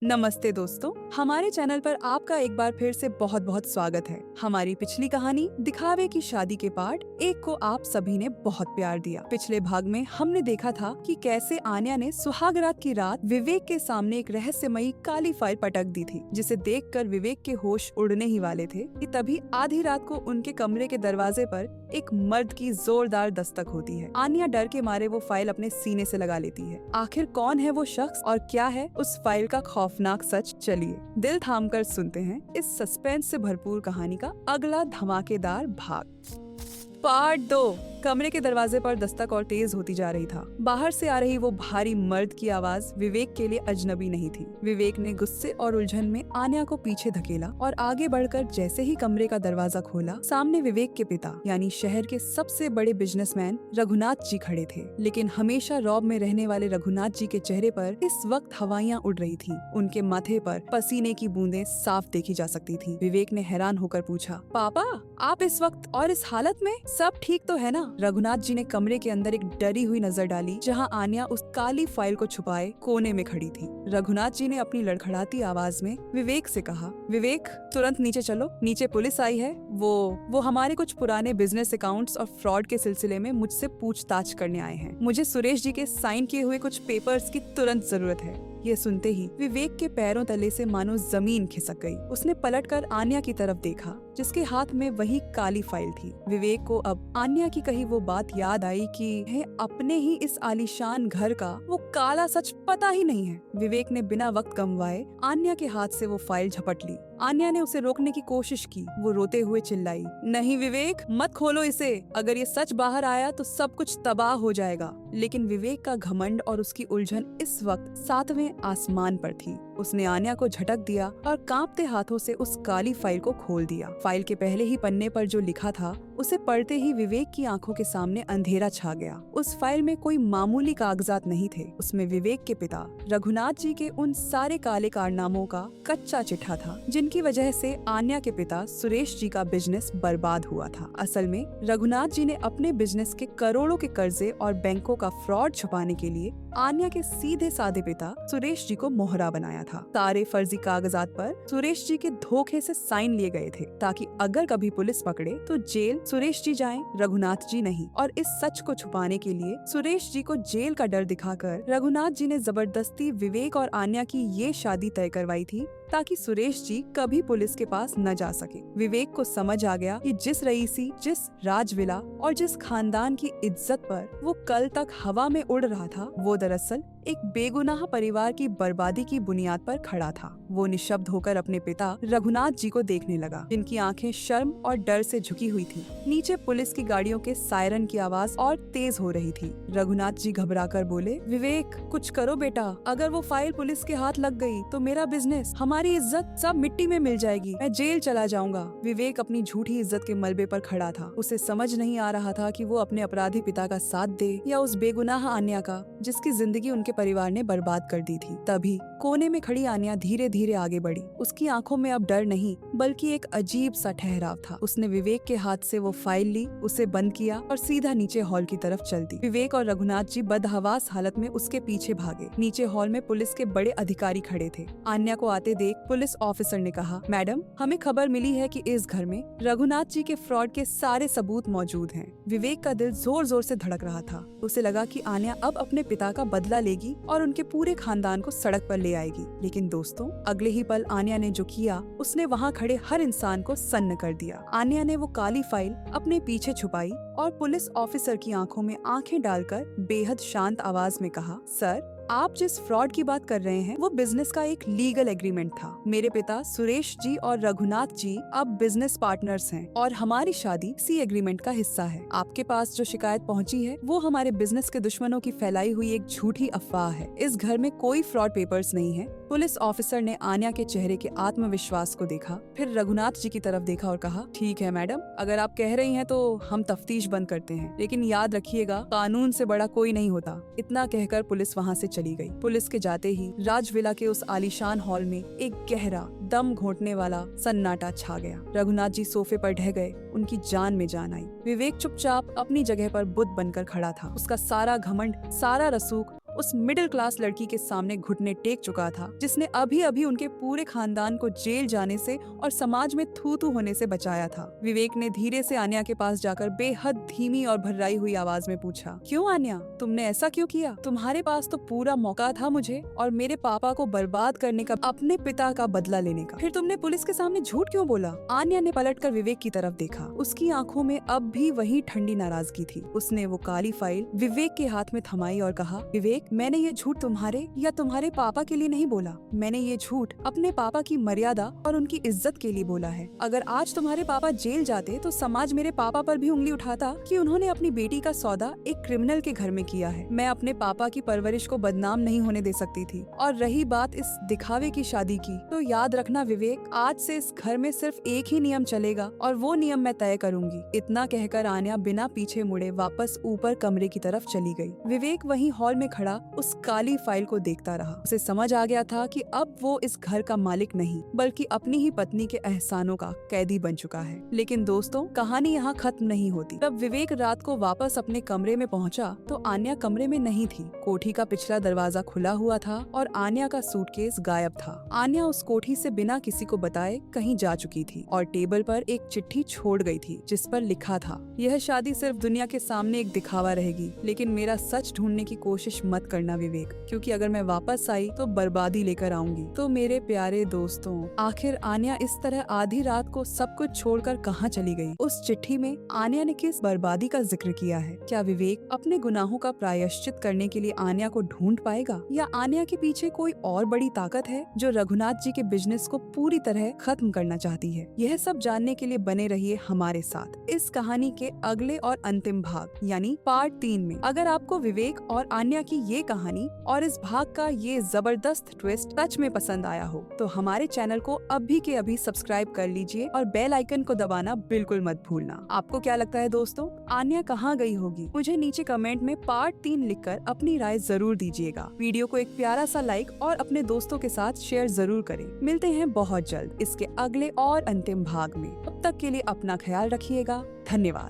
नमस्ते दोस्तों, हमारे चैनल पर आपका एक बार फिर से बहुत बहुत स्वागत है। हमारी पिछली कहानी दिखावे की शादी के पार्ट 1 को आप सभी ने बहुत प्यार दिया। पिछले भाग में हमने देखा था कि कैसे आन्या ने सुहागरात की रात विवेक के सामने एक रहस्यमयी काली फाइल पटक दी थी, जिसे देखकर विवेक के होश उड़ने ही वाले थे कि तभी आधी रात को उनके कमरे के दरवाजे पर एक मर्द की जोरदार दस्तक होती है। आन्या डर के मारे वो फाइल अपने सीने से लगा लेती है। आखिर कौन है वो शख्स और क्या है उस फाइल का खौफनाक सच? चलिए दिल थामकर सुनते हैं इस सस्पेंस से भरपूर कहानी का अगला धमाकेदार भाग। पार्ट 2। कमरे के दरवाजे पर दस्तक और तेज होती जा रही था। बाहर से आ रही वो भारी मर्द की आवाज विवेक के लिए अजनबी नहीं थी। विवेक ने गुस्से और उलझन में आन्या को पीछे धकेला और आगे बढ़कर जैसे ही कमरे का दरवाजा खोला, सामने विवेक के पिता यानी शहर के सबसे बड़े बिजनेसमैन रघुनाथ जी खड़े थे। लेकिन हमेशा रौब में रहने वाले रघुनाथ जी के चेहरे पर इस वक्त हवाइयाँ उड़ रही थी। उनके माथे पर पसीने की बूंदें साफ देखी जा सकती थी। विवेक ने हैरान होकर पूछा, पापा आप इस वक्त और इस हालत में? सब ठीक तो है ना? रघुनाथ जी ने कमरे के अंदर एक डरी हुई नजर डाली, जहां आन्या उस काली फाइल को छुपाए कोने में खड़ी थी। रघुनाथ जी ने अपनी लड़खड़ाती आवाज में विवेक से कहा, विवेक तुरंत नीचे चलो, नीचे पुलिस आई है। वो हमारे कुछ पुराने बिजनेस अकाउंट्स और फ्रॉड के सिलसिले में मुझसे पूछताछ करने आए हैं। मुझे सुरेश जी के साइन किए हुए कुछ पेपर्स की तुरंत जरूरत है। ये सुनते ही विवेक के पैरों तले से मानो जमीन खिसक गई। उसने पलटकर आन्या की तरफ देखा, जिसके हाथ में वही काली फाइल थी। विवेक को अब आन्या की कही वो बात याद आई कि अपने ही इस आलीशान घर का वो काला सच पता ही नहीं है। विवेक ने बिना वक्त गंवाए आन्या के हाथ से वो फाइल झपट ली। आन्या ने उसे रोकने की कोशिश की। वो रोते हुए चिल्लाई, नहीं विवेक, मत खोलो इसे। अगर ये सच बाहर आया तो सब कुछ तबाह हो जाएगा। लेकिन विवेक का घमंड और उसकी उलझन इस वक्त 7वें आसमान पर थी। उसने आन्या को झटक दिया और कांपते हाथों से उस काली फाइल को खोल दिया। फाइल के पहले ही पन्ने पर जो लिखा था, उसे पढ़ते ही विवेक की आंखों के सामने अंधेरा छा गया। उस फाइल में कोई मामूली कागजात नहीं थे। उसमें विवेक के पिता रघुनाथ जी के उन सारे काले कारनामों का कच्चा चिट्ठा था, जिनकी वजह से आन्या के पिता सुरेश जी का बिजनेस बर्बाद हुआ था। असल में रघुनाथ जी ने अपने बिजनेस के करोड़ों के कर्जे और बैंकों का फ्रॉड छुपाने के लिए आन्या के सीधे साधे पिता सुरेश जी को मोहरा बनाया था। सारे फर्जी कागजात पर सुरेश जी के धोखे से साइन लिए गए थे, ताकि अगर कभी पुलिस पकड़े तो जेल सुरेश जी जाएं, रघुनाथ जी नहीं। और इस सच को छुपाने के लिए सुरेश जी को जेल का डर दिखाकर रघुनाथ जी ने जबरदस्ती विवेक और आन्या की ये शादी तय करवाई थी, ताकि सुरेश जी कभी पुलिस के पास न जा सके। विवेक को समझ आ गया कि जिस रईसी, जिस राजविला और जिस खानदान की इज्जत पर वो कल तक हवा में उड़ रहा था, वो दरअसल एक बेगुनाह परिवार की बर्बादी की बुनियाद पर खड़ा था। वो निशब्द होकर अपने पिता रघुनाथ जी को देखने लगा, जिनकी आंखें शर्म और डर से झुकी हुई थी। नीचे पुलिस की गाड़ियों के सायरन की आवाज और तेज हो रही थी। रघुनाथ जी घबराकर बोले, विवेक कुछ करो बेटा, अगर वो फाइल पुलिस के हाथ लग गई तो मेरा बिजनेस, हमारी इज्जत सब मिट्टी में मिल जाएगी। मैं जेल चला जाऊंगा। विवेक अपनी झूठी इज्जत के मलबे पर खड़ा था। उसे समझ नहीं आ रहा था कि वो अपने अपराधी पिता का साथ दे या उस बेगुनाह आन्या का, जिसकी जिंदगी उनके परिवार ने बर्बाद कर दी थी। तभी कोने में खड़ी आन्या धीरे धीरे आगे बढ़ी। उसकी आंखों में अब डर नहीं, बल्कि एक अजीब सा ठहराव था। उसने विवेक के हाथ से वो फाइल ली, उसे बंद किया और सीधा नीचे हॉल की तरफ चल दी। विवेक और रघुनाथ जी बदहवास हालत में उसके पीछे भागे। नीचे हॉल में पुलिस के बड़े अधिकारी खड़े थे। आन्या को आते देख पुलिस ऑफिसर ने कहा, मैडम हमें खबर मिली है कि इस घर में रघुनाथ जी के फ्रॉड के सारे सबूत मौजूद हैं। विवेक का दिल जोर जोर से धड़क रहा था। उसे लगा कि आन्या अब अपने पिता का बदला लेगी और उनके पूरे खानदान को सड़क पर ले आएगी। लेकिन दोस्तों, अगले ही पल आन्या ने जो किया, उसने वहाँ खड़े हर इंसान को सन्न कर दिया। आन्या ने वो काली फाइल अपने पीछे छुपाई और पुलिस ऑफिसर की आंखों में आंखें डालकर बेहद शांत आवाज में कहा, सर आप जिस फ्रॉड की बात कर रहे हैं वो बिजनेस का एक लीगल एग्रीमेंट था। मेरे पिता सुरेश जी और रघुनाथ जी अब बिजनेस पार्टनर्स हैं और हमारी शादी इसी एग्रीमेंट का हिस्सा है। आपके पास जो शिकायत पहुंची है वो हमारे बिजनेस के दुश्मनों की फैलाई हुई एक झूठी अफवाह है। इस घर में कोई फ्रॉड पेपर्स नहीं है। पुलिस ऑफिसर ने आन्या के चेहरे के आत्मविश्वास को देखा, फिर रघुनाथ जी की तरफ देखा और कहा, ठीक है मैडम, अगर आप कह रही हैं तो हम तफ्तीश बंद करते हैं, लेकिन याद रखिएगा कानून से बड़ा कोई नहीं होता। इतना कहकर पुलिस वहाँ से चली गई। पुलिस के जाते ही राजविला के उस आलीशान हॉल में एक गहरा, दम घोंटने वाला सन्नाटा छा गया। रघुनाथ जी सोफे पर ढह गए। उनकी जान में जान आई। विवेक चुपचाप अपनी जगह पर बुत बनकर खड़ा था। उसका सारा घमंड, सारा रसूख उस मिडिल क्लास लड़की के सामने घुटने टेक चुका था, जिसने अभी अभी उनके पूरे खानदान को जेल जाने से और समाज में थू थू होने से बचाया था। विवेक ने धीरे से आन्या के पास जाकर बेहद धीमी और भर्राई हुई आवाज में पूछा, क्यों आन्या, तुमने ऐसा क्यों किया? तुम्हारे पास तो पूरा मौका था मुझे और मेरे पापा को बर्बाद करने का, अपने पिता का बदला लेने का। फिर तुमने पुलिस के सामने झूठ क्यों बोला? आन्या ने पलटकर विवेक की तरफ देखा। उसकी आंखों में अब भी वही ठंडी नाराजगी थी। उसने वो काली फाइल विवेक के हाथ में थमाई और कहा, विवेक, मैंने ये झूठ तुम्हारे या तुम्हारे पापा के लिए नहीं बोला। मैंने ये झूठ अपने पापा की मर्यादा और उनकी इज्जत के लिए बोला है। अगर आज तुम्हारे पापा जेल जाते तो समाज मेरे पापा पर भी उंगली उठाता कि उन्होंने अपनी बेटी का सौदा एक क्रिमिनल के घर में किया है। मैं अपने पापा की परवरिश को बदनाम नहीं होने दे सकती थी। और रही बात इस दिखावे की शादी की, तो याद रखना विवेक, आज से इस घर में सिर्फ एक ही नियम चलेगा और वो नियम मैं तय करूंगी। इतना कहकर आन्या बिना पीछे मुड़े वापस ऊपर कमरे की तरफ चली गई। विवेक वहीं हॉल में खड़ा उस काली फाइल को देखता रहा। उसे समझ आ गया था कि अब वो इस घर का मालिक नहीं बल्कि अपनी ही पत्नी के एहसानों का कैदी बन चुका है। लेकिन दोस्तों, कहानी यहाँ खत्म नहीं होती। तब विवेक रात को वापस अपने कमरे में पहुंचा तो आन्या कमरे में नहीं थी। कोठी का पिछला दरवाजा खुला हुआ था और आन्या का सूटकेस गायब था। आन्या उस कोठी से बिना किसी को बताए कहीं जा चुकी थी और टेबल पर एक चिट्ठी छोड़ गई थी जिस पर लिखा था, यह शादी सिर्फ दुनिया के सामने एक दिखावा रहेगी, लेकिन मेरा सच ढूंढने की कोशिश मत करना विवेक, क्योंकि अगर मैं वापस आई तो बर्बादी लेकर आऊंगी। तो मेरे प्यारे दोस्तों, आखिर आन्या इस तरह आधी रात को सब कुछ छोड़कर कहाँ चली गई? उस चिट्ठी में आन्या ने किस बर्बादी का जिक्र किया है? क्या विवेक अपने गुनाहों का प्रायश्चित करने के लिए आन्या को ढूंढ पाएगा, या आन्या के पीछे कोई और बड़ी ताकत है जो रघुनाथ जी के बिजनेस को पूरी तरह खत्म करना चाहती है? यह सब जानने के लिए बने रहिए हमारे साथ इस कहानी के अगले और अंतिम भाग यानी पार्ट 3 में। अगर आपको विवेक और आन्या की ये कहानी और इस भाग का ये जबरदस्त ट्विस्ट सच में पसंद आया हो तो हमारे चैनल को अभी के अभी सब्सक्राइब कर लीजिए और बेल आइकन को दबाना बिल्कुल मत भूलना। आपको क्या लगता है दोस्तों, आन्या कहाँ गई होगी? मुझे नीचे कमेंट में पार्ट 3 लिखकर अपनी राय जरूर दीजिएगा। वीडियो को एक प्यारा सा लाइक और अपने दोस्तों के साथ शेयर जरूर करें। मिलते हैं बहुत जल्द इसके अगले और अंतिम भाग में। तब तक के लिए अपना ख्याल रखिएगा। धन्यवाद।